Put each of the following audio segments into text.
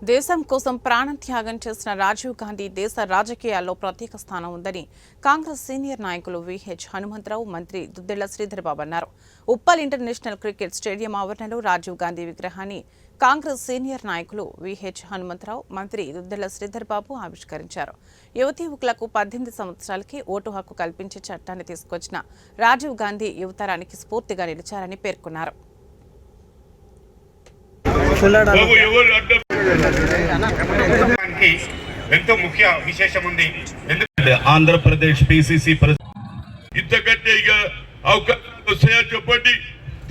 దేశం కోసం ప్రాణత్యాగం చేసిన రాజీవ్ గాంధీ దేశ రాజకీయాల్లో ప్రత్యేక స్థానం ఉందని కాంగ్రెస్ సీనియర్ నాయకులు విహెచ్ హనుమంతరావు, మంత్రి దుద్దిళ్ల శ్రీధర్బాబు అన్నారు. ఉప్పల్ ఇంటర్నేషనల్ క్రికెట్ స్టేడియం ఆవరణలో రాజీవ్ గాంధీ విగ్రహాన్ని కాంగ్రెస్ సీనియర్ నాయకులు విహెచ్ హనుమంతరావు, మంత్రి దుద్దిళ్ల శ్రీధర్బాబు ఆవిష్కరించారు. యువతీయువకులకు 18 సంవత్సరాలకి ఓటు హక్కు కల్పించే చట్టాన్ని తీసుకొచ్చిన రాజీవ్ గాంధీ యువతరానికి స్ఫూర్తిగా నిలిచారని పేర్కొన్నారు. ఎంతో ముఖ్య విశేషం ఉంది. ఆంధ్రప్రదేశ్ పిసిసి ఇంతకంటే ఇక అవకాశం వస్తాయా చెప్పండి?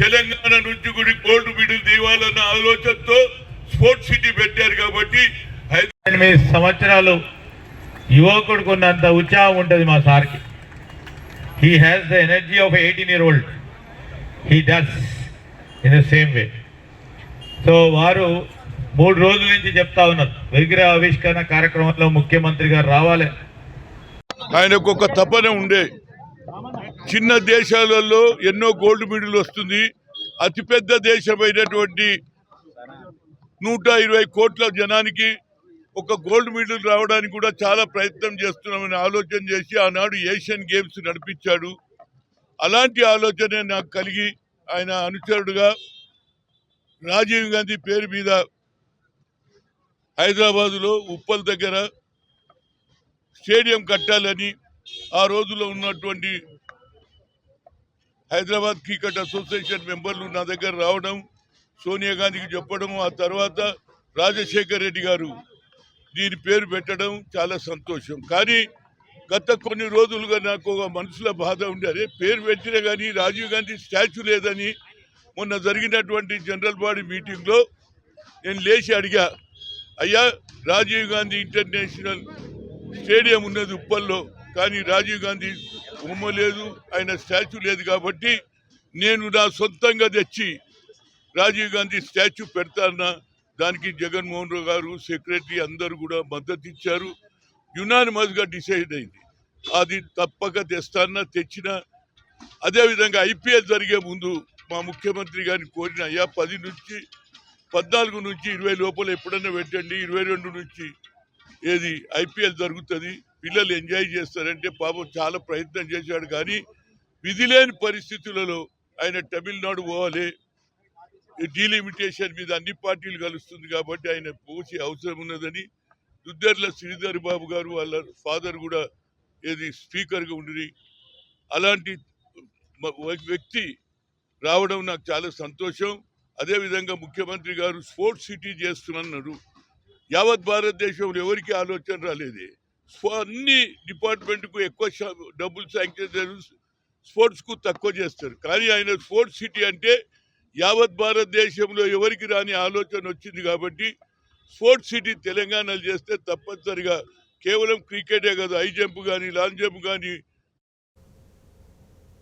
తెలంగాణ నుంచి కూడా గోల్డ్ మెడల్ తీవాలన్న ఆలోచనతో స్పోర్ట్స్ సిటీ పెట్టారు కాబట్టి 8 సంవత్సరాలు యువకుడికి ఉన్నంత ఉత్సాహం ఉంటుంది మా సార్కి. He has the energy of 18-year-old. He does in the same way. So వారు 3 రోజుల నుంచి చెప్తా ఉన్నారు, విగ్రహ ఆవిష్కరణ కార్యక్రమంలో ముఖ్యమంత్రి గారు రావాలి. ఆయనకు ఒక తపన ఉండే, చిన్న దేశాలలో ఎన్నో గోల్డ్ మెడల్ వస్తుంది, అతిపెద్ద దేశమైనటువంటి 120 కోట్ల జనానికి ఒక గోల్డ్ మెడల్ రావడానికి కూడా చాలా ప్రయత్నం చేస్తున్నామని ఆలోచన చేసి ఆనాడు ఏషియన్ గేమ్స్ నడిపించాడు. అలాంటి ఆలోచన నాకు కలిగి ఆయన అనుచరుడుగా రాజీవ్ గాంధీ పేరు మీద హైదరాబాదులో ఉప్పల్ దగ్గర స్టేడియం కట్టాలని ఆ రోజులో ఉన్నటువంటి హైదరాబాద్ క్రికెట్ అసోసియేషన్ మెంబర్లు నా దగ్గర రావడం, సోనియా గాంధీకి చెప్పడం, ఆ తర్వాత రాజశేఖర్ రెడ్డి గారు దీని పేరు పెట్టడం చాలా సంతోషం. కానీ గత కొన్ని రోజులుగా నాకు ఒక మనసులో బాధ ఉండే, అదే పేరు పెట్టినా కానీ రాజీవ్ గాంధీ స్టాచ్యూ లేదని మొన్న జరిగినటువంటి జనరల్ బాడీ మీటింగ్లో నేను లేచి అడిగా, అయ్యా రాజీవ్ గాంధీ ఇంటర్నేషనల్ స్టేడియం ఉన్నది ఉప్పల్లో, కానీ రాజీవ్ గాంధీ బొమ్మ లేదు, ఆయన స్టాచ్యూ లేదు, కాబట్టి నేను నా సొంతంగా తెచ్చి రాజీవ్ గాంధీ స్టాచ్యూ పెడతానన్నా. దానికి జగన్మోహన్ రావు గారు, సెక్రటరీ అందరూ కూడా మద్దతు ఇచ్చారు. యునానిమస్గా డిసైడ్ అయింది, అది తప్పక తెస్తానన్నా, తెచ్చిన. అదేవిధంగా ఐపీఎల్ జరిగే ముందు మా ముఖ్యమంత్రి గారిని కోరిన, అయ్యా 14 నుంచి 20 లోపల ఎప్పుడన్నా పెట్టండి, 22 నుంచి ఏది ఐపీఎల్ జరుగుతుంది, పిల్లలు ఎంజాయ్ చేస్తారంటే పాపం చాలా ప్రయత్నం చేశాడు. కానీ విధి లేని పరిస్థితులలో ఆయన తమిళనాడు పోవాలి, డీలిమిటేషన్ మీద అన్ని పార్టీలు కలుస్తుంది కాబట్టి ఆయన పోసే అవసరం ఉన్నదని దుద్దేర్ల శ్రీధర్ బాబు గారు వాళ్ళ ఫాదర్ కూడా ఏది స్పీకర్గా ఉండి, అలాంటి వ్యక్తి రావడం నాకు చాలా సంతోషం. అదేవిధంగా ముఖ్యమంత్రి గారు స్పోర్ట్స్ సిటీ చేస్తున్నారు. యావత్ భారతదేశంలో ఎవరికి ఆలోచన రాలేదే. అన్ని డిపార్ట్మెంట్కు ఎక్కువ డబ్బులు శాంక్షన్ చేస్తారు, స్పోర్ట్స్కు తక్కువ చేస్తారు. కానీ ఆయన స్పోర్ట్స్ సిటీ అంటే యావత్ భారతదేశంలో ఎవరికి రాని ఆలోచన వచ్చింది. కాబట్టి స్పోర్ట్స్ సిటీ తెలంగాణలో చేస్తే తప్పనిసరిగా కేవలం క్రికెటే కాదు, హై జంప్ కానీ, లాంగ్ జంప్ కానీ,